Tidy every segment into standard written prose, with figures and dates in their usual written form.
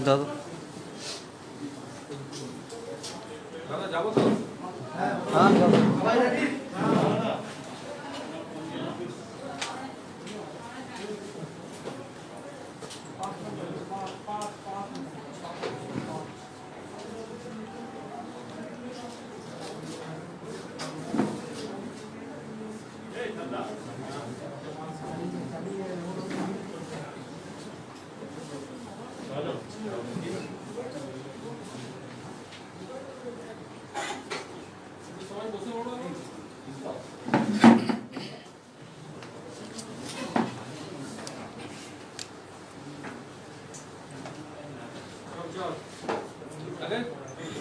দাদা দাদা যাবো তো? হ্যাঁ যাবো।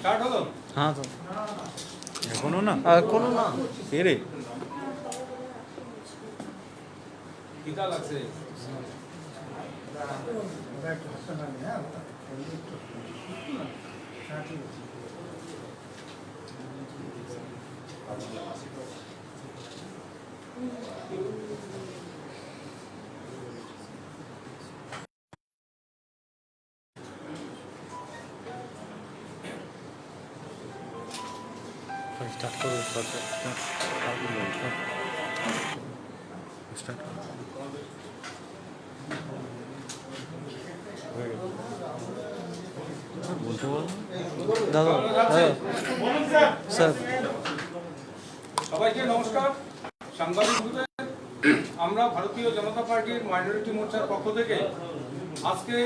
স্টার্ট হলো? হ্যাঁ তো এখনো না কোনো না কে রে টিকা লাগছে। স্টার্ট করো স্টার্ট বলতে বল দাদা স্যার সবাইকে নমস্কার। সাংবাদিক বন্ধুদের, আমরা ভারতীয় জনতা পার্টির মাইনরিটি মোর্চার পক্ষ থেকে আজকে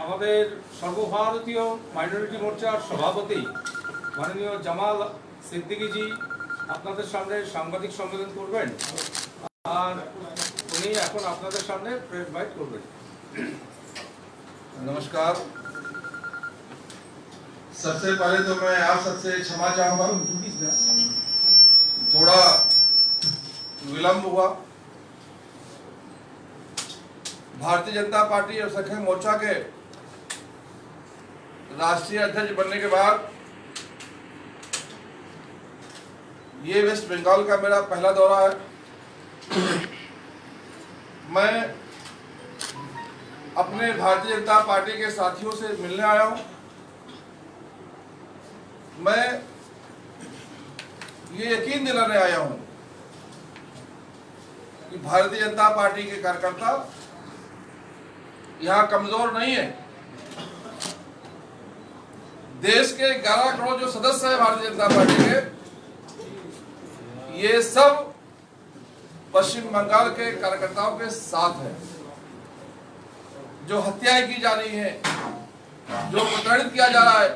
আমাদের সর্বভারতীয় মাইনরিটি মোর্চার সভাপতি মাননীয় জামাল সিদ্দিকীজি আপনাদের সামনে সাংবাদিক সম্মেলন করবেন, আর উনি এখন আপনাদের সামনে প্রেস বাইট করবেন। नमस्कार। सबसे पहले तो मैं आप सबसे क्षमा चाहूंगा, थोड़ा विलंब हुआ। भारतीय जनता पार्टी और सखी मोर्चा के राष्ट्रीय अध्यक्ष बनने के बाद ये वेस्ट बंगाल का मेरा पहला दौरा है। मैं अपने भारतीय जनता पार्टी के साथियों से मिलने आया हूं। मैं ये यकीन दिलाने आया हूं कि भारतीय जनता पार्टी के कार्यकर्ता यहां कमजोर नहीं है। देश के 11 करोड़ जो सदस्य हैं भारतीय जनता पार्टी के, ये सब पश्चिम बंगाल के कार्यकर्ताओं के साथ है। जो हत्याएं की जा रही हैं, जो प्रताड़ित किया जा रहा है,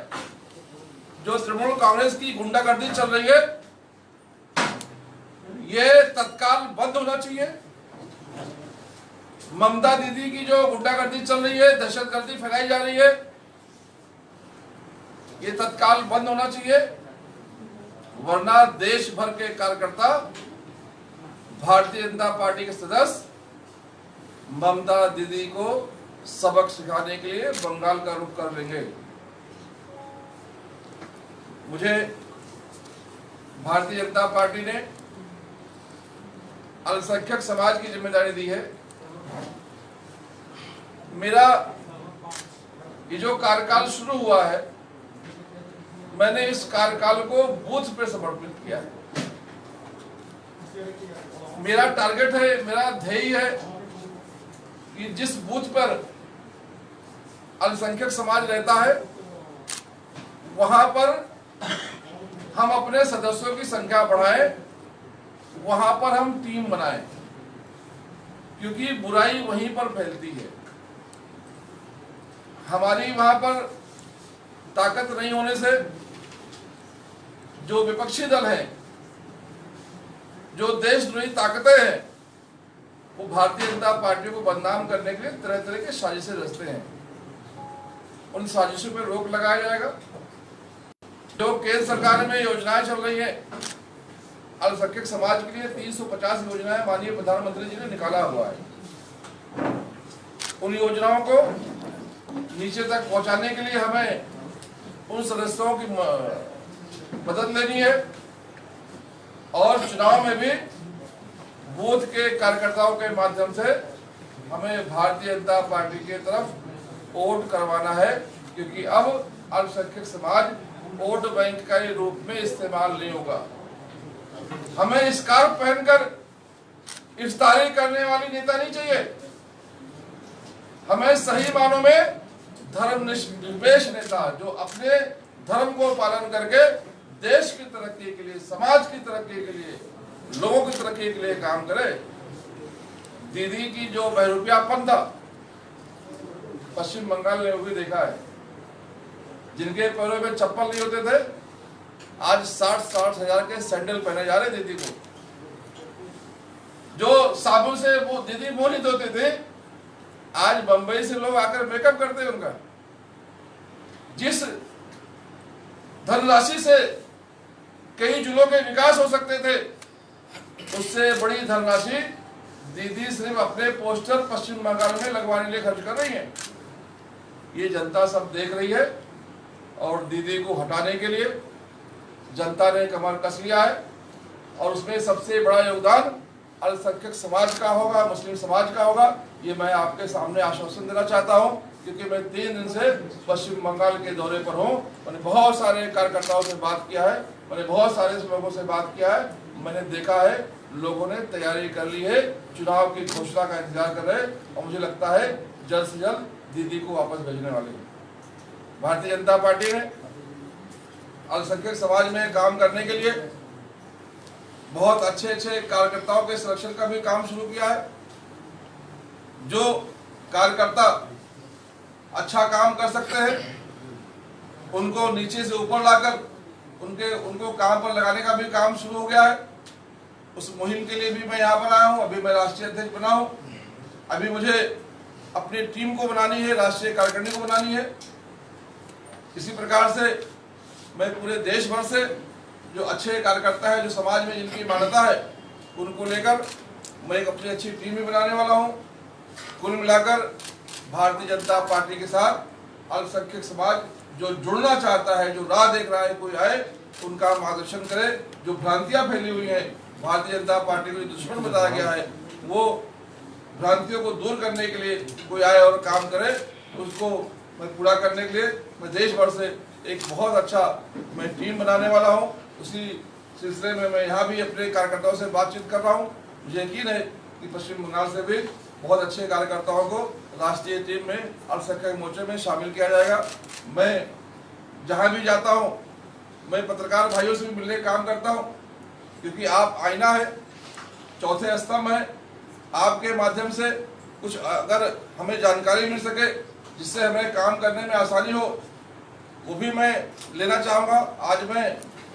जो तृणमूल कांग्रेस की गुंडागर्दी चल रही है, ये तत्काल बंद होना चाहिए। ममता दीदी की जो गुंडागर्दी चल रही है, दहशतगर्दी फैलाई जा रही है, ये तत्काल बंद होना चाहिए, वरना देश भर के कार्यकर्ता भारतीय जनता पार्टी के सदस्य ममता दीदी को सबक सिखाने के लिए बंगाल का रुख कर लेंगे। मुझे भारतीय जनता पार्टी ने अल्पसंख्यक समाज की जिम्मेदारी दी है। मेरा ये जो कार्यकाल शुरू हुआ है, मैंने इस कार्यकाल को बूथ पे समर्पित किया है। मेरा टारगेट है, मेरा ध्येय है कि जिस बूथ पर अल्पसंख्यक समाज रहता है, वहां पर हम अपने सदस्यों की संख्या बढ़ाएं, वहां पर हम टीम बनाएं, क्योंकि बुराई वहीं पर फैलती है। हमारी वहां पर ताकत नहीं होने से जो विपक्षी दल हैं, जो देशद्रोही ताकतें हैं, वो भारतीय जनता पार्टी को बदनाम करने के लिए तरह तरह के साजिशें रचते हैं। उन साजिशों पर रोक लगाया जाएगा। जो केंद्र सरकार में योजनाएं चल रही हैं अल्पसंख्यक समाज के लिए, 350 योजनाएं माननीय प्रधानमंत्री जी ने निकाला हुआ है। उन योजनाओं को नीचे तक पहुंचाने के लिए हमें उन सदस्यों की मदद लेनी है, और चुनाव में भी बूथ के कार्यकर्ताओं के माध्यम से हमें भारतीय जनता पार्टी की तरफ वोट करवाना है, क्योंकि अब अल्पसंख्यक समाज वोट बैंक का रूप में इस्तेमाल नहीं होगा। हमें स्कार्फ पहनकर इफ्तारी करने वाली नेता नहीं चाहिए। हमें सही मानों में धर्मनिरपेक्ष नेता जो अपने धर्म को पालन करके देश की तरक्की के लिए, समाज की तरक्की के लिए, लोगों की तरक्की के लिए काम करे। दीदी की जो बहरूपियापन था पश्चिम बंगाल ने वो भी देखा है। जिनके पैरों में चप्पल नहीं होते थे, आज 60-60 हजार के सैंडल पहने जा रहे दीदी को। जो साबुन से वो दीदी मुंह नहीं धोते थे, आज बंबई से लोग आकर मेकअप करते हैं उनका। जिस धनराशि से कई जिलों के विकास हो सकते थे, उससे बड़ी धनराशि दीदी सिर्फ अपने पोस्टर पश्चिम बंगाल में लगवाने के लिए खर्च कर रही है। ये जनता सब देख रही है और दीदी को हटाने के लिए जनता ने कमर कस लिया है। और उसमें सबसे बड़ा योगदान अल्पसंख्यक समाज का होगा, मुस्लिम समाज का होगा। ये मैं आपके सामने आश्वासन देना चाहता हूँ, क्योंकि मैं 3 दिन से पश्चिम बंगाल के दौरे पर हूँ। मैंने बहुत सारे कार्यकर्ताओं से बात किया है, मैंने बहुत सारे लोगों से बात किया है। मैंने देखा है लोगों ने तैयारी कर ली है, चुनाव की घोषणा का इंतजार कर रहे हैं और मुझे लगता है जल्द से जल्द दीदी को वापस भेजने वाले हैं। भारतीय जनता पार्टी ने अल्पसंख्यक समाज में काम करने के लिए बहुत अच्छे कार्यकर्ताओं के संरक्षण का भी काम शुरू किया है। जो कार्यकर्ता अच्छा काम कर सकते हैं उनको नीचे से ऊपर लाकर उनको काम पर लगाने का भी काम शुरू हो गया है। उस मुहिम के लिए भी मैं यहाँ पर आया हूँ। अभी मैं राष्ट्रीय अध्यक्ष बना हूँ। अभी मुझे अपनी टीम को बनानी है, राष्ट्रीय कार्यकारिणी को बनानी है। इसी प्रकार से मैं पूरे देश भर से जो अच्छे कार्यकर्ता है, जो समाज में जिनकी मान्यता है, उनको लेकर मैं एक अपनी अच्छी टीम भी बनाने वाला हूँ। कुल मिलाकर भारतीय जनता पार्टी के साथ अल्पसंख्यक समाज जो जुड़ना चाहता है, जो राह देख रहा है, कोई आए उनका मार्गदर्शन करे। जो भ्रांतियां फैली हुई हैं, भारतीय जनता पार्टी को दुश्मन बताया गया है, वो भ्रांतियों को दूर करने के लिए कोई आए और काम करे, उसको मैं पूरा करने के लिए मैं देश भर से एक बहुत अच्छा मैं टीम बनाने वाला हूँ। उसी सिलसिले में मैं यहाँ भी अपने कार्यकर्ताओं से बातचीत कर रहा हूँ। मुझे यकीन है कि पश्चिम बंगाल से भी बहुत अच्छे कार्यकर्ताओं को राष्ट्रीय टीम में अल्पसंख्यक मोर्चे में शामिल किया जाएगा। मैं जहाँ भी जाता हूँ, मैं पत्रकार भाइयों से भी मिलने का काम करता हूँ, क्योंकि आप आईना है, चौथे स्तंभ है। आपके माध्यम से कुछ अगर हमें जानकारी मिल सके जिससे हमें काम करने में आसानी हो, वो भी मैं लेना चाहूँगा। आज मैं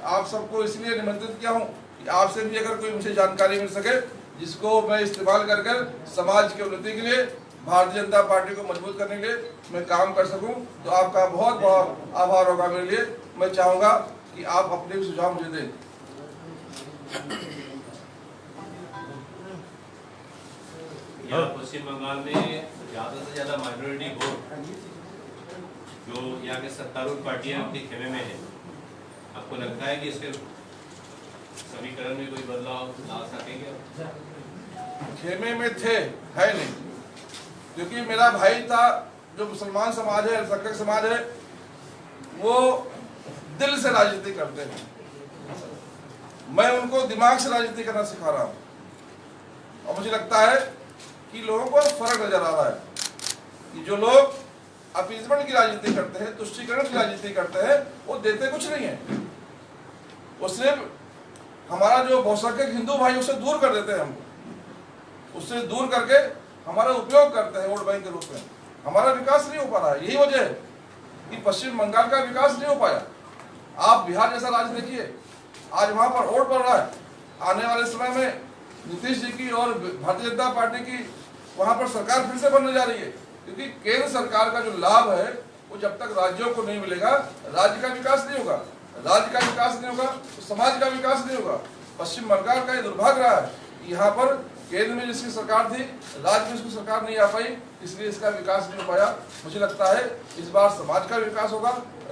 आप सबको इसलिए निमंत्रित किया हूँ कि आपसे भी अगर कोई मुझे जानकारी मिल सके जिसको मैं इस्तेमाल कर समाज की उन्नति के लिए, भारतीय जनता पार्टी को मजबूत करने के लिए मैं काम कर सकूं, तो आपका बहुत बहुत आभार होगा मेरे लिए। मैं चाहूँगा कि आप अपने सुझाव मुझे दें। पश्चिम बंगाल में ज़्यादा से ज़्यादा माइनॉरिटी वोट जो यहाँ के सत्तारूढ़ पार्टियां अपने खेमे में है, आपको लगता है कि इसके समीकरण में कोई बदलाव ला सकेंगे? खेमे में थे, है नहीं, क्योंकि मेरा भाई था जो मुसलमान समाज है, अल्पसंख्यक समाज है, वो दिल से राजनीति करते हैं। मैं उनको दिमाग से राजनीति करना सिखा रहा हूँ और मुझे लगता है कि लोगों को फर्क नजर आ रहा है कि जो लोग अपीजमेंट की राजनीति करते हैं, तुष्टीकरण की राजनीति करते हैं, वो देते कुछ नहीं है। वो सिर्फ हमारा जो बहुसंख्यक हिंदू भाई उससे दूर कर देते हैं, हमको उससे दूर करके हमारा उपयोग करते हैं वोट बैंक के रूप में। हमारा विकास नहीं हो पा रहा है। यही वजह है कि पश्चिम बंगाल का विकास नहीं हो पाया। आप बिहार जैसा राज्य देखिए, आज वहां पर वोट पड़ रहा है। आने वाले समय में नीतीश जी की और भारतीय जनता पार्टी की वहां पर सरकार फिर से बनने जा रही है, क्योंकि केंद्र सरकार का जो लाभ है वो जब तक राज्यों को नहीं मिलेगा, राज्य का विकास नहीं होगा। राज्य का विकास नहीं होगा तो समाज का विकास नहीं होगा। पश्चिम बंगाल का ये दुर्भाग्य रहा है कि यहाँ पर केंद्र में जिसकी सरकार थी, राज्य में उसकी सरकार नहीं आ पाई, इसलिए इसका विकास नहीं हो पाया। मुझे लगता है इस बार समाज का विकास होगा,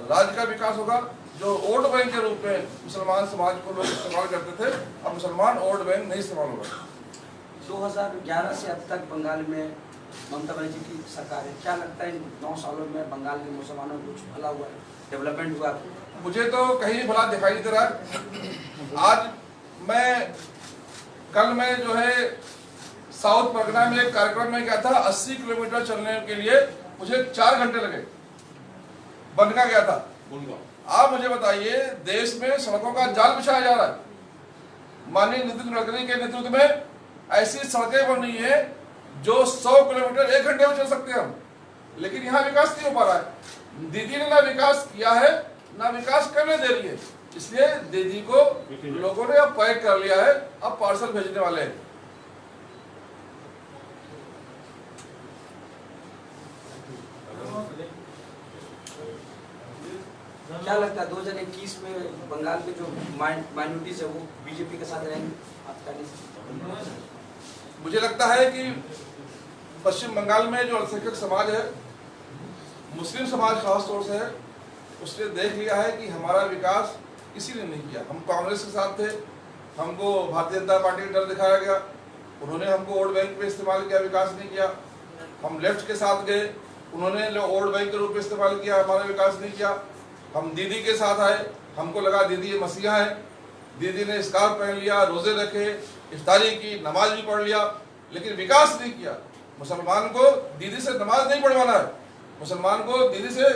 राज्य का विकास होगा। जो वोट बैंक के रूप में मुसलमान समाज को लोग इस्तेमाल करते थे, अब मुसलमान वोट बैंक नहीं इस्तेमाल होगा। 2011 से अब तक बंगाल में ममता बनर्जी की सरकार है, क्या लगता है इन 9 सालों में बंगाल के मुसलमानों को कुछ भला हुआ है, डेवलपमेंट हुआ है? मुझे तो कहीं भला दिखाई नहीं दे रहा है। आज कल मैं जो है साउथ परगना में एक कार्यक्रम में गया था, 80 किलोमीटर चलने के लिए मुझे 4 घंटे लगे, बनका गया था। आप मुझे बताइए, देश में सड़कों का जाल बिछाया जा रहा है। माननीय नितिन गडकरी के नेतृत्व में ऐसी सड़कें बन रही है जो 100 किलोमीटर 1 घंटे में चल सकते हैं हम, लेकिन यहाँ विकास नहीं हो पा रहा है। दीदी ने ना विकास किया है, ना विकास करने दे रही है, इसलिए दीदी को लोगों ने अब पैक कर लिया है, अब पार्सल भेजने वाले हैं। क्या लगता है 2021 में बंगाल के जो माइनॉरिटीज है वो बीजेपी के साथ रहेंगे आपका? मुझे लगता है कि पश्चिम बंगाल में जो अल्पसंख्यक समाज है, मुस्लिम समाज खास तौर से है, उसने देख लिया है कि हमारा विकास किसी ने नहीं किया। हम कांग्रेस के साथ थे, हमको भारतीय जनता पार्टी का डर दिखाया गया, उन्होंने हमको वोट बैंक पे इस्तेमाल किया, विकास नहीं किया। हम लेफ्ट के साथ गए, उन्होंने वोट बैंक के रूप में इस्तेमाल किया, हमारा विकास नहीं किया। हम दीदी के साथ आए, हमको लगा दीदी मसीहा है, दीदी ने स्कार्फ पहन लिया, रोजे रखे, इफ्तारी की, नमाज भी पढ़ लिया, लेकिन विकास नहीं किया। मुसलमान को दीदी से नमाज नहीं पढ़वाना है, मुसलमान को दीदी से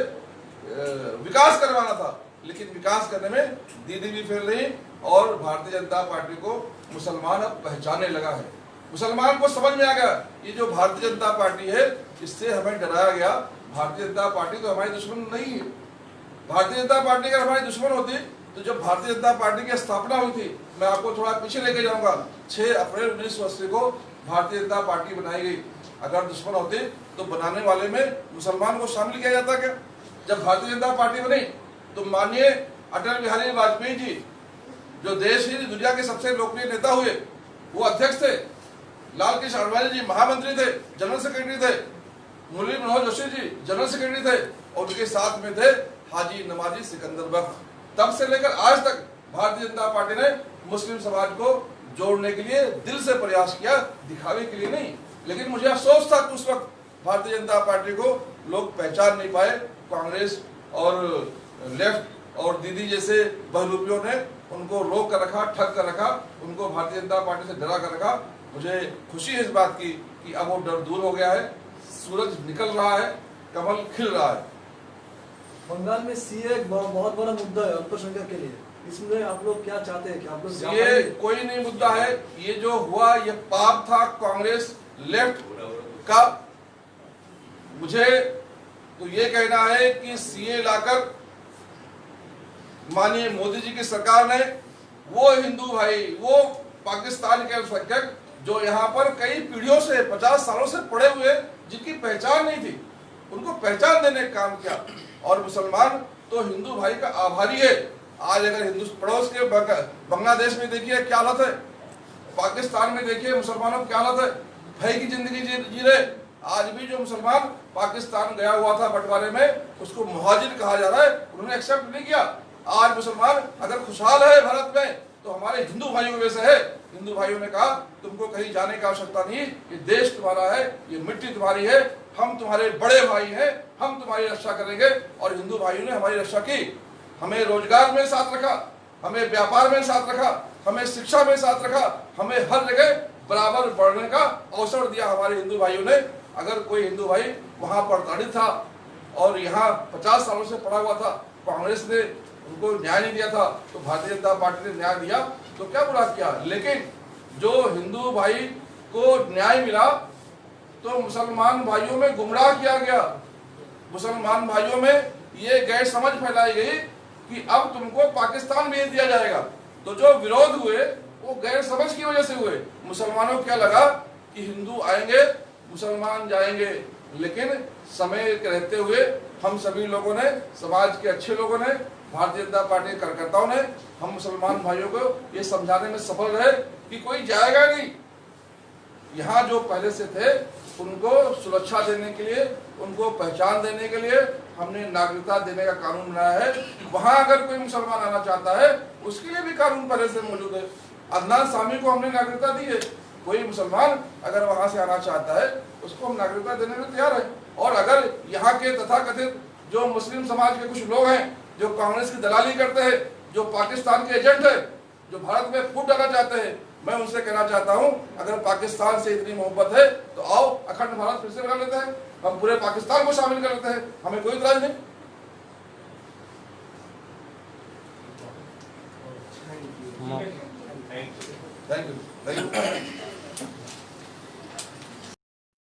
विकास करवाना था, लेकिन विकास करने में दीदी भी फेल रही और भारतीय जनता पार्टी को मुसलमान अब पहचानने लगा है। मुसलमान को समझ में आ गया ये जो भारतीय जनता पार्टी है, इससे हमें डराया गया। भारतीय जनता पार्टी तो हमारी दुश्मन नहीं है। भारतीय जनता पार्टी अगर हमारी दुश्मन होती तो जब भारतीय जनता पार्टी की स्थापना हुई थी, मैं आपको थोड़ा पीछे लेके जाऊंगा, 6 अप्रैल 1980 को भारतीय जनता पार्टी बनाई गई। अगर दुश्मन होती तो बनाने वाले में मुसलमान को शामिल किया जाता क्या? जब भारतीय जनता पार्टी बनी तो माननीय अटल बिहारी वाजपेयी जी, जो देश ही दुनिया के सबसे लोकप्रिय नेता हुए, वो अध्यक्ष थे। लाल कृष्ण आडवाणी जी महामंत्री थे, जनरल सेक्रेटरी थे। मुरली मनोहर जोशी जी जनरल सेक्रेटरी थे, और उनके साथ में थे हाजी नवाजी सिकंदर बख्श। तब से लेकर आज तक भारतीय जनता पार्टी ने मुस्लिम समाज को जोड़ने के लिए दिल से प्रयास किया, दिखावे के लिए नहीं। लेकिन मुझे अफसोस था कि उस वक्त भारतीय जनता पार्टी को लोग पहचान नहीं पाए। कांग्रेस और लेफ्ट और दीदी जैसे बहरूपियों ने उनको रोक कर रखा, ठग कर रखा, उनको भारतीय जनता पार्टी से डरा कर रखा। मुझे खुशी है इस बात की कि अब वो डर दूर हो गया है, सूरज निकल रहा है, कमल खिल रहा है। बंगाल में सीए एक बहुत बड़ा मुद्दा है अल्पसंख्यक के लिए, इसमें आप लोग क्या चाहते हैं कि आप लोग? ये कोई नहीं मुद्दा है, ये जो हुआ ये पाप था कांग्रेस लेफ्ट का। मुझे तो ये कहना है कि सीए लाकर माननीय मोदी जी की सरकार ने वो हिंदू भाई, वो पाकिस्तान के अल्पसंख्यक जो यहाँ पर कई पीढ़ियों से 50 सालों से पड़े हुए, जिनकी पहचान नहीं थी, उनको पहचान देने का काम किया। और मुसलमान तो हिंदू भाई का आभारी है। आज अगर हिंदू पड़ोस के बांग्लादेश में देखिए क्या हालत है, पाकिस्तान में देखिए मुसलमानों की क्या हालत है, भय की जिंदगी जी रहे। आज भी जो मुसलमान पाकिस्तान गया हुआ था बंटवारे में, उसको मुहाजिर कहा जा रहा है, उन्होंने एक्सेप्ट नहीं किया। आज मुसलमान अगर खुशहाल है भारत में तो हमारे हिंदू भाइयों में से है। हिंदू भाइयों ने कहा तुमको कहीं जाने की आवश्यकता नहीं, ये देश तुम्हारा है, ये मिट्टी तुम्हारी है, हम तुम्हारे बड़े भाई हैं, हम तुम्हारी रक्षा करेंगे। और हिंदू भाइयों ने हमारी रक्षा की, हमें रोजगार में साथ रखा, हमें व्यापार में साथ रखा, हमें शिक्षा में साथ रखा, हमें हर जगह बराबर बढ़ने का अवसर दिया हमारे हिंदू भाइयों ने। अगर कोई हिंदू भाई वहां प्रताड़ित था और यहाँ 50 सालों से पड़ा हुआ था, कांग्रेस ने उनको न्याय नहीं दिया था, तो भारतीय जनता पार्टी ने न्याय दिया, तो क्या बुरा किया। लेकिन जो हिंदू भाई को न्याय मिला तो मुसलमान भाइयों में गुमराह किया गया। मुसलमान भाइयों में ये गैर समझ फैलाई गई कि अब तुमको पाकिस्तान भेज दिया जाएगा। तो जो विरोध हुए वो गैर समझ की वजह से हुए। मुसलमानों को क्या लगा कि हिंदू आएंगे मुसलमान जाएंगे, लेकिन समय रहते हुए हम सभी लोगों ने, समाज के अच्छे लोगों ने, भारतीय जनता पार्टी के कार्यकर्ताओं ने, हम मुसलमान भाइयों को ये समझाने में सफल रहे कि कोई जाएगा नहीं। यहाँ जो पहले से थे उनको सुरक्षा देने के लिए, उनको पहचान देने के लिए हमने नागरिकता देने का कानून बनाया है। वहां अगर कोई मुसलमान आना चाहता है उसके लिए भी कानून पहले से मौजूद है। अदनान सामी को हमने नागरिकता दी है, कोई मुसलमान अगर वहां से आना चाहता है उसको हम नागरिकता देने में तैयार है। और अगर यहाँ के तथाकथित जो मुस्लिम समाज के कुछ लोग हैं जो कांग्रेस की दलाली करते हैं, जो पाकिस्तान के एजेंट है, जो भारत में फूट डालना चाहते हैं, मैं उनसे कहना चाहता हूं अगर पाकिस्तान से इतनी मोहब्बत है तो आओ अखंड भारत फिर से बना लेते हैं, हम पूरे पाकिस्तान को शामिल कर लेते हैं, हमें कोई इतराज नहीं। Thank you. Thank you.